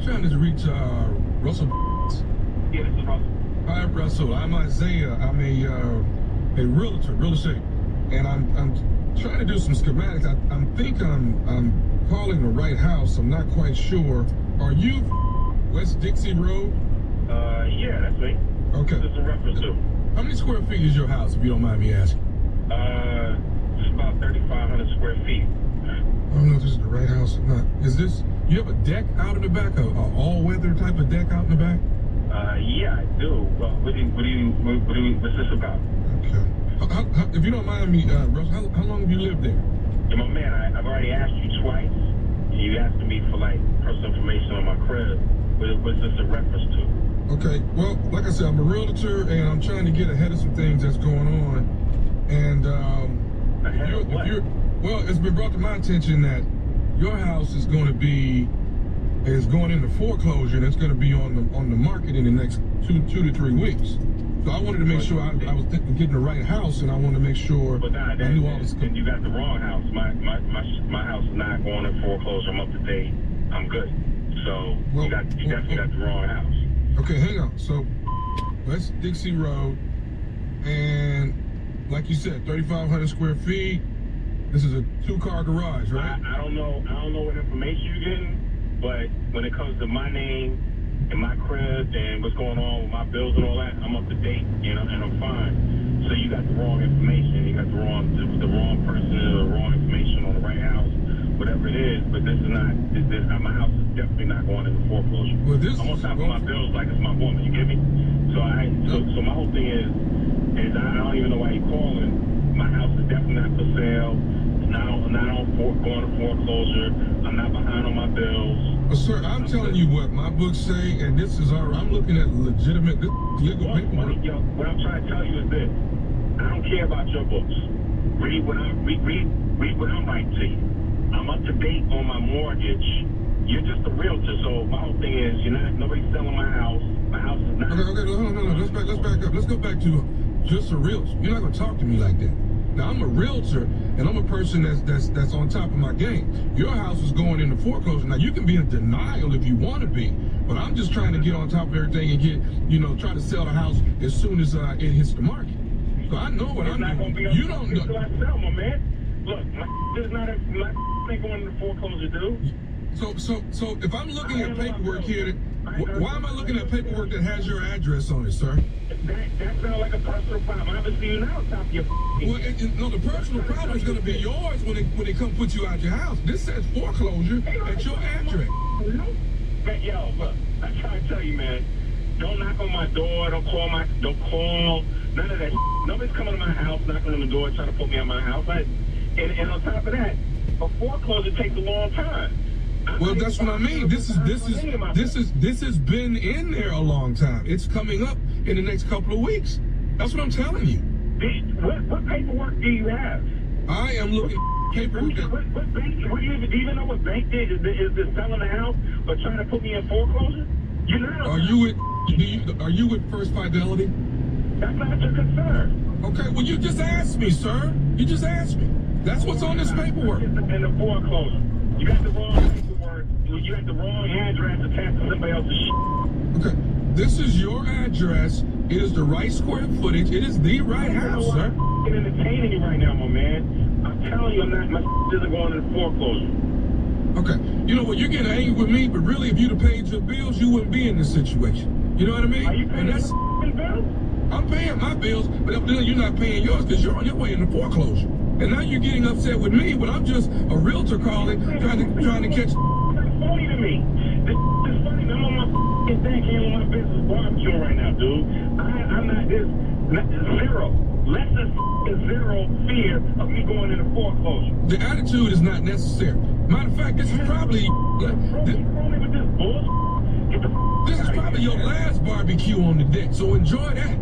I'm trying to reach Russell. Yeah, this is Russell. Hi, Russell. I'm Isaiah. I'm a realtor, real estate, and I'm trying to do some schematics. I think I'm calling the right house. I'm not quite sure. Are you West Dixie Road? Yeah, that's me. Okay. This is a reference to. How many square feet is your house, if you don't mind me asking? It's about 3,500 square feet. I don't know if this is the right house or not. Is this, you have a deck out in the back, a all-weather type of deck out in the back? Yeah, I do. Well, what's this about? Okay. If you don't mind me, Russ, how long have you lived there? Yeah, my man, I've already asked you twice. You asked me for, like, personal information on my crib. What's this a reference to? Okay, well, like I said, I'm a realtor, and I'm trying to get ahead of some things that's going on. And, well, it's been brought to my attention that your house is going into foreclosure, and it's going to be on the market in the next two to 3 weeks. So I wanted to make sure I was getting the right house, and I wanted to make sure I knew all this. And you got the wrong house. My house is not going in foreclosure. I'm up to date. I'm good. So you definitely got the wrong house. Okay, hang on. So West Dixie Road, and like you said, 3,500 square feet. This is a 2-car garage, right? I don't know what information you're getting, but when it comes to my name and my crib and what's going on with my bills and all that, I'm up to date, and I'm fine. So you got the wrong information. You got the wrong person, the wrong information on the right house, whatever it is. But this is not. My house is definitely not going into foreclosure. Well, this I'm on top of my bills like it's my woman. You get me? So so my whole thing is I don't even know why you're calling. My house is definitely not for sale. Going to foreclosure. I'm not behind on my bills. Well, sir, I'm telling you what my books say, and this is I'm looking at legitimate, legal paperwork. What I'm trying to tell you is this: I don't care about your books. Read what I'm writing to you. I'm up to date on my mortgage. You're just a realtor, so my whole thing is nobody's selling my house. My house is not. Okay, no. Let's back up. Let's go back to just a realtor. You're not gonna talk to me like that. Now, I'm a realtor, and I'm a person that's on top of my game. Your house is going into foreclosure. Now, you can be in denial if you want to be, but I'm just trying to get on top of everything and try to sell the house as soon as it hits the market. So I know what I'm doing. You don't know. Until I sell, my man. Look, my ain't going into foreclosure, dude. So if I'm looking at paperwork here, why am I looking at paperwork that has your address on it, sir? That sounds like a personal problem. I haven't seen you now on top of your Well, the personal problem is going to be yours when they come put you out your house. This says foreclosure at your address. Man, yo, look, I try to tell you, man, don't knock on my door, don't call, none of that. Nobody's coming to my house, knocking on the door, trying to put me out my house. And on top of that, a foreclosure takes a long time. Well, that's what I mean. This has been in there a long time. It's coming up in the next couple of weeks. That's what I'm telling you. What paperwork do you have? I am looking at paperwork. What bank? Do you even know what bank is selling the house or trying to put me in foreclosure? You're not. Are you with First Fidelity? That's not your concern. Okay. Well, you just asked me, sir. You just asked me. That's what's on this paperwork. In the foreclosure. You got the wrong paperwork. You got the wrong address attached to somebody else's shit. Okay. This is your address. It is the right square footage. It is the right house, sir. I'm entertaining you right now, my man. I'm telling you, my isn't going into foreclosure. Okay. You know what? You're getting angry with me, but really, if you'd have paid your bills, you wouldn't be in this situation. You know what I mean? Are you paying your bills? I'm paying my bills, but evidently you're not paying yours because you're on your way into foreclosure. And now you're getting upset with me when I'm just a realtor calling, trying to catch. That's funny to me. This is funny. I'm on my thing, handling my business barbecuing right now, dude. I'm not zero. Less than zero fear of me going into foreclosure. The attitude is not necessary. Matter of fact, this is probably your last barbecue on the deck. So enjoy that.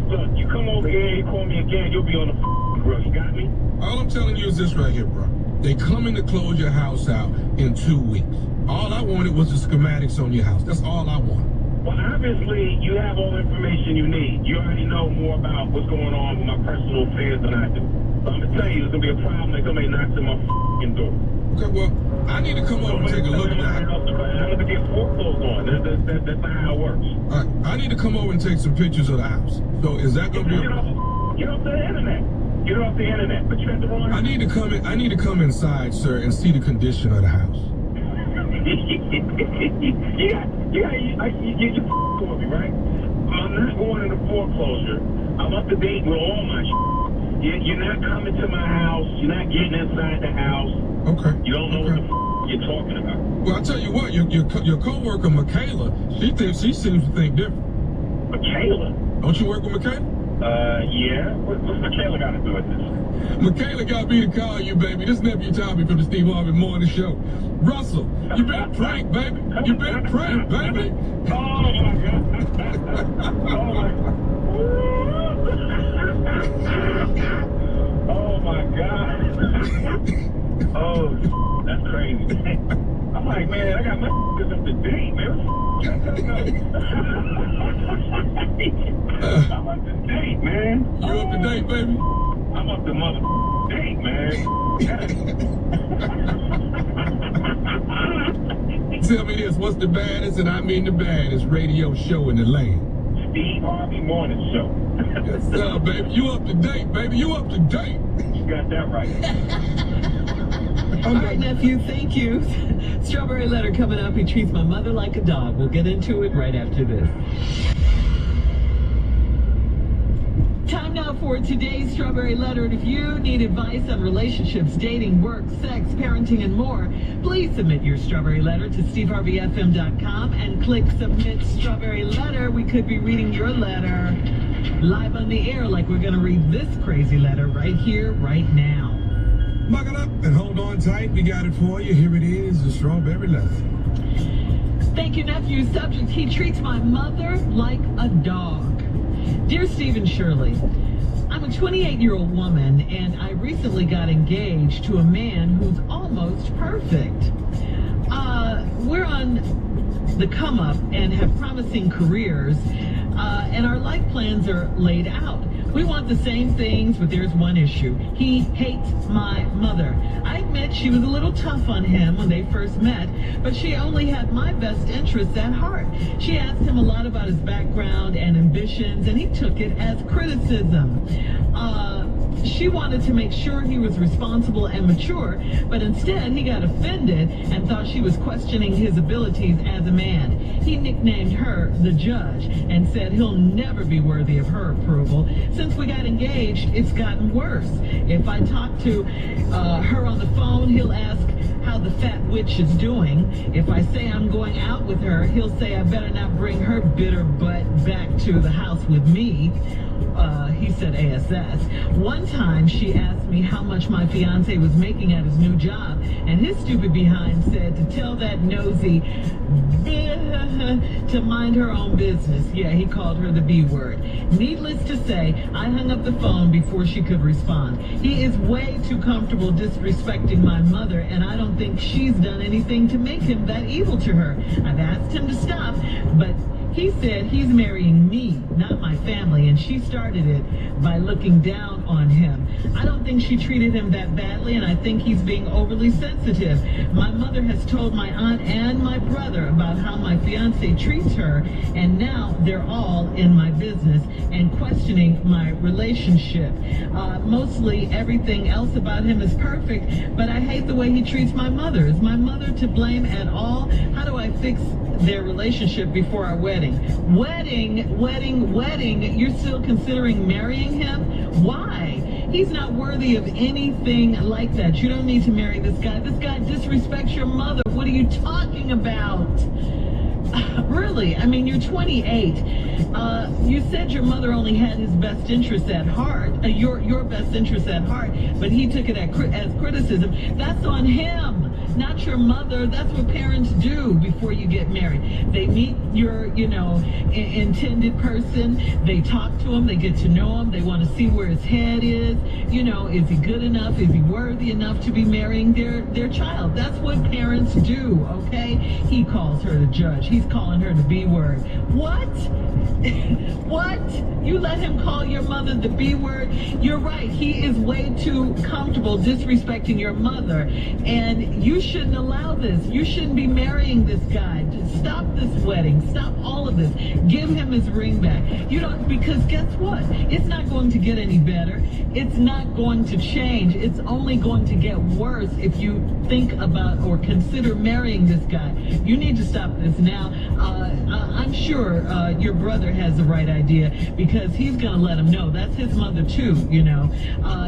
Look, you come over here, you call me again, you'll be on the grill. You got me? All I'm telling you is this right here, bro. They coming to close your house out in 2 weeks. All I wanted was the schematics on your house. That's all I wanted. Well, obviously, you have all the information you need. You already know more about what's going on with my personal affairs than I do. So I'm going to tell you, there's going to be a problem that somebody knocks on my door. Okay, well, I need to come over and take a look at that. foreclosed on. That's not how it works. All right, I need to come over and take some pictures of the house. So is that gonna be? Get off the internet. Get off the internet. But you had the wrong. I need to come in. I need to come inside, sir, and see the condition of the house. You're with me, right? I'm not going into foreclosure. I'm up to date with all my shit. You're not coming to my house. You're not getting inside the house. Okay. You don't know what the you're talking about. Well, I tell you what, your coworker Michaela, she seems to think different. Michaela? Don't you work with Michaela? Yeah. What's Michaela got to do with this? Michaela got me to call you, baby. This nephew Tommy from the Steve Harvey Morning Show. Russell, you been pranked, baby. You been pranked, baby. Oh my God. Oh my God. Oh my God. Oh, that's crazy. I'm like, man, I got my up to date, man. I'm up to date, man. You up to date, baby? I'm up to mother date, man. Tell me this, what's the baddest, and I mean the baddest, radio show in the land? Steve Harvey Morning Show. Yes, sir, baby. You up to date, baby. You up to date. You got that right. All right, nephew, thank you. Strawberry letter coming up. He treats my mother like a dog. We'll get into it right after this. Time now for today's Strawberry Letter. And if you need advice on relationships, dating, work, sex, parenting, and more, please submit your Strawberry Letter to steveharveyfm.com and click Submit Strawberry Letter. We could be reading your letter live on the air, like we're going to read this crazy letter right here, right now. Buckle up and hold on tight. We got it for you. Here it is, the Strawberry Letter. Thank you, nephew. Subject: he treats my mother like a dog. Dear Steve and Shirley, I'm a 28-year-old woman, and I recently got engaged to a man who's almost perfect. We're on the come up and have promising careers, and our life plans are laid out. We want the same things, but there's one issue. He hates my mother. I admit she was a little tough on him when they first met, but she only had my best interests at heart. She asked him a lot about his background and ambitions, and he took it as criticism. She wanted to make sure he was responsible and mature, but instead he got offended and thought she was questioning his abilities as a man. He nicknamed her the judge and said he'll never be worthy of her approval. Since we got engaged, it's gotten worse. If I talk to her on the phone, he'll ask how the fat witch is doing. If I say I'm going out with her, he'll say I better not bring her bitter butt back to the house with me. He said ASS. One time she asked me how much my fiance was making at his new job, and his stupid behind said to tell that nosy to mind her own business. Yeah, he called her the B word. Needless to say, I hung up the phone before she could respond. He is way too comfortable disrespecting my mother, and I don't think she's done anything to make him that evil to her. I've asked him to stop, but he said he's marrying me, not my family, and she started it by looking down on him. I don't think she treated him that badly, and I think he's being overly sensitive. My mother has told my aunt and my brother about how my fiance treats her, and now they're all in my business and questioning my relationship. Mostly everything else about him is perfect, but I hate the way he treats my mother. Is my mother to blame at all? How do I fix their relationship before our wedding? Wedding. You're still considering marrying him? Why? He's not worthy of anything like that. You don't need to marry this guy. This guy disrespects your mother. What are you talking about? Really? I mean, you're 28. You said your mother only had his best interests at heart, your best interests at heart, but he took it as criticism. That's on him, not your mother. That's what parents do before you get married. They meet your, intended person. They talk to him. They get to know him. They want to see where his head is. Is he good enough? Is he worthy enough to be marrying their child? That's what parents do, okay? He calls her the judge. He's calling her the B word. What? What? You let him call your mother the B word? You're right. He is way too comfortable disrespecting your mother, and you shouldn't allow this. You shouldn't be marrying this guy. Just Stop this wedding. Stop all of this. Give him his ring back. You don't, because guess what? It's not going to get any better. It's not going to change. It's only going to get worse if you think about or consider marrying this guy. You need to stop this now. I'm sure your brother has the right idea, because he's going to let him know that's his mother too, you know.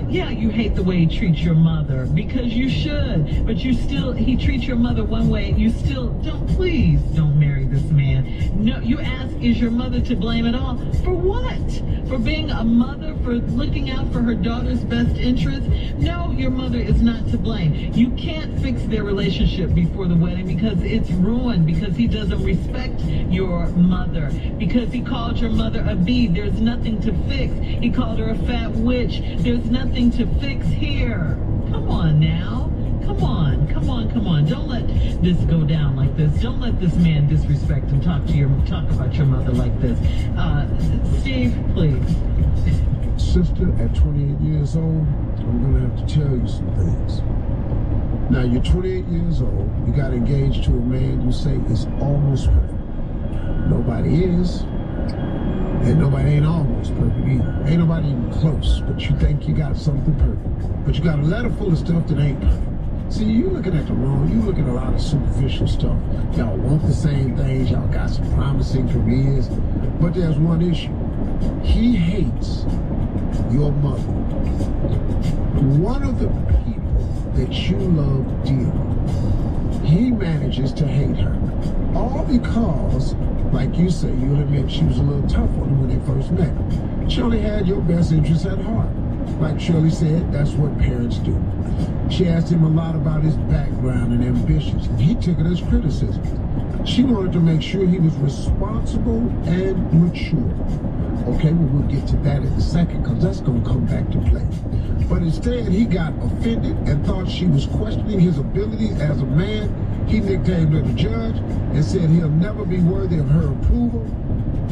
Yeah, you hate the way he treats your mother, because you should, but he treats your mother one way, and you still please don't marry this man. No, you ask, is your mother to blame at all? For what? For being a mother, for looking out for her daughter's best interest? No, your mother is not to blame. You can't fix their relationship before the wedding, because it's ruined, because he doesn't respect your mother, because he called your mother a bee. There's nothing to fix. He called her a fat witch. There's nothing to fix here. Come on now. Come on. Don't let this go down like this. Don't let this man disrespect and talk about your mother like this. Steve, please. Sister, at 28 years old, I'm going to have to tell you some things. Now, you're 28 years old. You got engaged to a man you say is almost perfect. Nobody is. And nobody ain't almost perfect either. Ain't nobody even close. But you think you got something perfect. But you got a letter full of stuff that ain't perfect. See, you looking at the wrong, you looking at a lot of superficial stuff. Y'all want the same things, y'all got some promising careers, but there's one issue. He hates your mother. One of the people that you love dearly, he manages to hate her. All because, like you say, you'll admit she was a little tough on him when they first met. She only had your best interests at heart. Like Shirley said, that's what parents do. She asked him a lot about his background and ambitions, and he took it as criticism. She wanted to make sure he was responsible and mature. Okay, well, we'll get to that in a second, because that's going to come back to play. But instead, he got offended and thought she was questioning his abilities as a man. He nicknamed her the judge and said he'll never be worthy of her approval.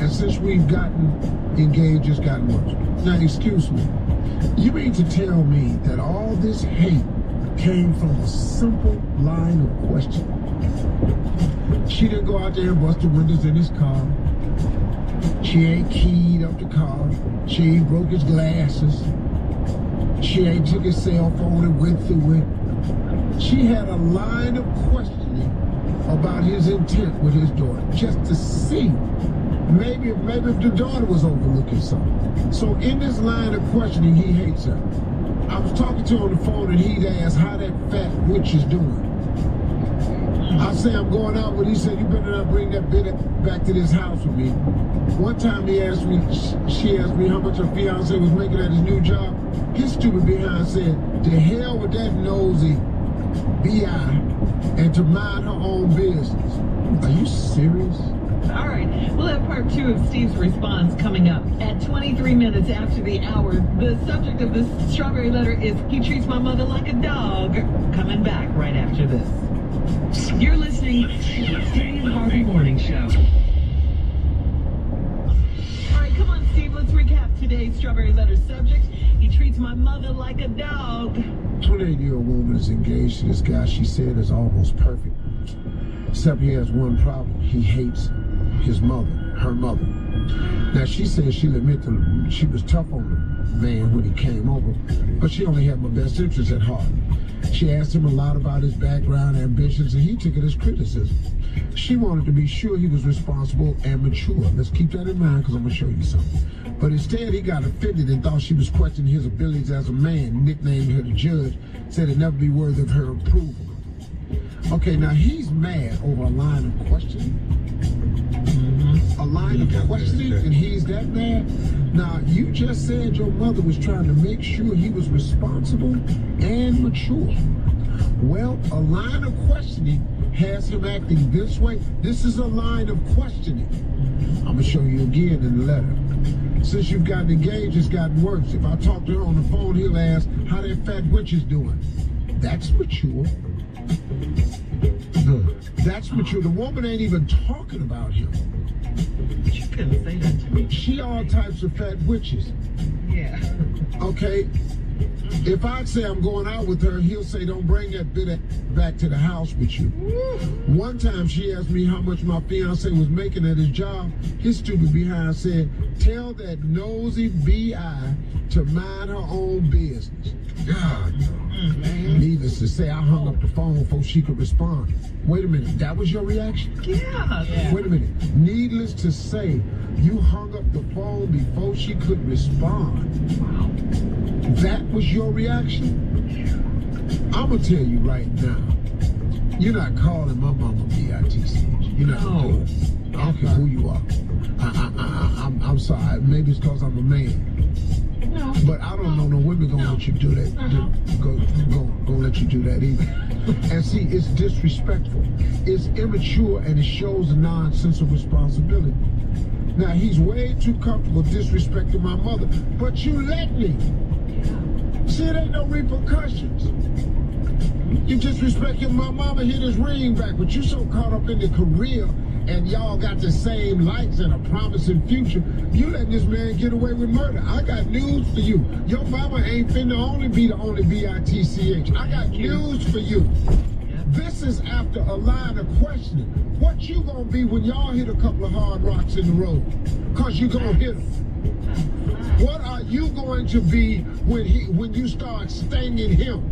And since we've gotten engaged, it's gotten worse. Now, excuse me. You mean to tell me that all this hate came from a simple line of questioning? She didn't go out there and bust the windows in his car. She ain't keyed up the car. She ain't broke his glasses. She ain't took his cell phone and went through it. She had a line of questioning about his intent with his daughter, just to see maybe if the daughter was overlooking something. So in this line of questioning, he hates her. I was talking to her on the phone, and he'd ask how that fat witch is doing. I say I'm going out with, he said, you better not bring that bitch back to this house with me. One time she asked me how much her fiance was making at his new job. His stupid behind said, to hell with that nosy B.I. and to mind her own business. Are you serious? All right, we'll have part 2 of Steve's response coming up at 23 minutes after the hour. The subject of this strawberry letter is, he treats my mother like a dog. Coming back right after this. You're listening to the Steve Harvey Morning Show. All right, come on, Steve, let's recap today's strawberry letter subject. He treats my mother like a dog. 28-year-old woman is engaged to this guy she said is almost perfect. Except he has one problem. He hates his mother, her mother. Now, she says she'll admit that she was tough on the man when he came over, but she only had my best interests at heart. She asked him a lot about his background, ambitions, and he took it as criticism. She wanted to be sure he was responsible and mature. Let's keep that in mind, because I'm going to show you something. But instead, he got offended and thought she was questioning his abilities as a man, nicknamed her the judge, said it'd never be worthy of her approval. Okay, now he's mad over a line of questioning. A line of questioning, and he's that mad? Now, you just said your mother was trying to make sure he was responsible and mature. Well, a line of questioning has him acting this way. This is a line of questioning. I'm going to show you again in the letter. Since you've gotten engaged, it's gotten worse. If I talk to her on the phone, he'll ask how that fat witch is doing. That's mature. That's mature. The woman ain't even talking about him. You couldn't say that to me. She all types of fat witches. Yeah. Okay? If I'd say I'm going out with her, he'll say, don't bring that bit back to the house with you. One time she asked me how much my fiance was making at his job. His stupid behind said, tell that nosy B.I. to mind her own business. God, Needless to say, I hung up the phone before she could respond. Wait a minute, that was your reaction? Yeah. Wait a minute. Needless to say, you hung up the phone before she could respond. Wow. That was your reaction? I'm going to tell you right now, you're not calling my mama B.I.T.C.H. You're not going to do it. I don't care who you are. I'm sorry. Maybe it's because I'm a man. No. But I don't know no women gonna let you do that. Gonna let you do that either. And see, it's disrespectful. It's immature and it shows a nonsense of responsibility. Now he's way too comfortable disrespecting my mother, but you let me. See, it ain't no repercussions. You disrespecting my mama, hit his ring back, but you so caught up in the career and y'all got the same likes and a promising future, you letting this man get away with murder. I got news for you. Your mama ain't finna only be the only B.I.T.C.H. I got news for you. This is after a line of questioning. What you gonna be when y'all hit a couple of hard rocks in the road? Cause you gonna hit them. What are you going to be when you start stinging him?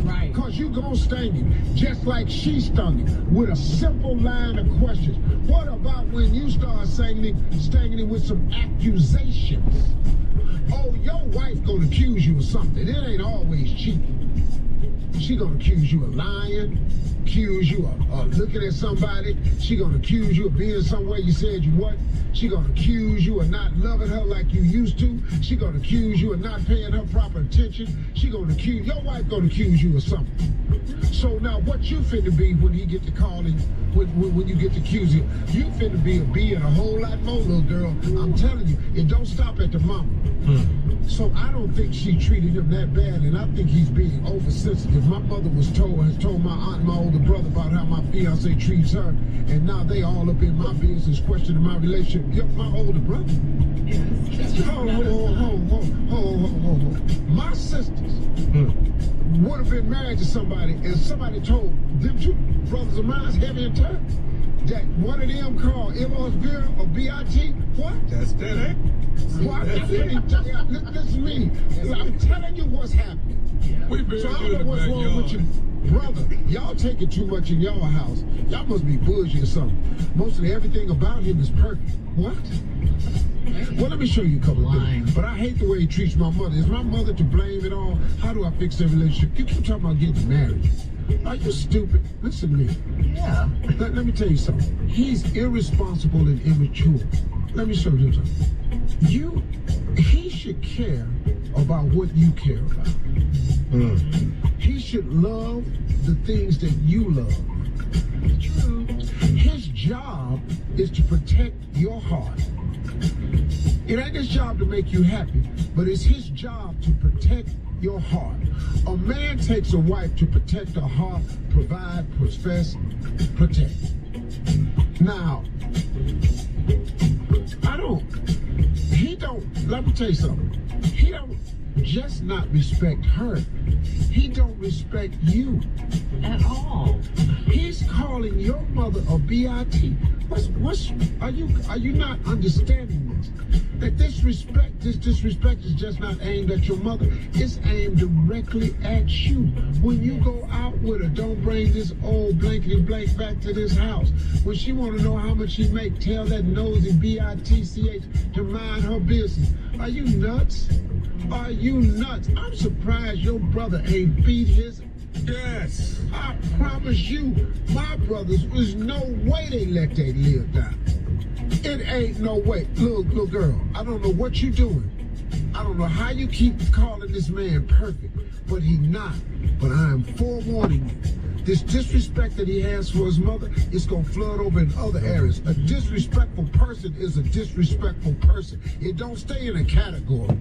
Right. Cause you gonna sting him, just like she stung him, with a simple line of questions. What about when you start stinging him with some accusations? Oh, your wife gonna accuse you of something. It ain't always cheating. She gonna accuse you of lying, accuse you of looking at somebody. She gonna accuse you of being somewhere you said you wasn't. She gonna accuse you of not loving her like you used to. She gonna accuse you of not paying her proper attention. She gonna accuse, your wife gonna accuse you of something. So now what you finna be when he get to calling, when you get to accusing, you finna be a B and a whole lot more, little girl. I'm telling you, it don't stop at the mama. So I don't think she treated him that bad, and I think he's being oversensitive. My mother has told my aunt and my older brother about how my fiance treats her, and now they all up in my business questioning my relationship. Yo, my older brother. Yes. Hold. My sisters would have been married to somebody, and somebody told them two brothers of mine, heavy and tough, that one of them called M.O.'s girl or B.I.T. What? that's that, eh? What? Listen to me. I'm telling you what's happening. We been So I don't know what's wrong with you, brother. Y'all taking too much in y'all house. Y'all must be bougie or something. Mostly everything about him is perfect. What? Well, let me show you a couple of things. But I hate the way he treats my mother. Is my mother to blame at all? How do I fix their relationship? You keep talking about getting married. Are you stupid? Listen to me. Yeah. Let me tell you something. He's irresponsible and immature. Let me show you something. He should care about what you care about. He should love the things that you love. True. His job is to protect your heart. It ain't his job to make you happy, but it's his job to protect your heart. A man takes a wife to protect her heart, provide, profess, protect. Now, let me tell you something. He don't just not respect her. He don't respect you. At all. He's calling your mother a B.I.T. Are you not understanding this? That this disrespect is just not aimed at your mother. It's aimed directly at you. When you go out with her, don't bring this old blankety blank back to this house. When she want to know how much she make, tell that nosy B.I.T.C.H. to mind her business. Are you nuts? Are you nuts? I'm surprised your brother ain't beat his. Yes. I promise you, my brothers, there's no way they let that live down. It ain't no way. Little girl, I don't know what you're doing. I don't know how you keep calling this man perfect, but he not. But I am forewarning you. This disrespect that he has for his mother is going to flood over in other areas. A disrespectful person is a disrespectful person. It don't stay in a category.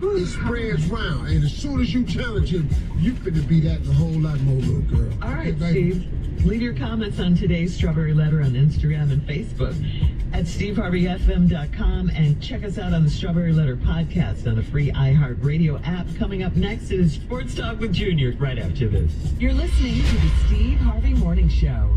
It spreads round, and as soon as you challenge him, you finna be that and a whole lot more, little girl. All right, Steve. Leave your comments on today's Strawberry Letter on Instagram and Facebook. at steveharveyfm.com and check us out on the Strawberry Letter podcast on a free iHeartRadio app. Coming up next is Sports Talk with Junior right after this. You're listening to the Steve Harvey Morning Show.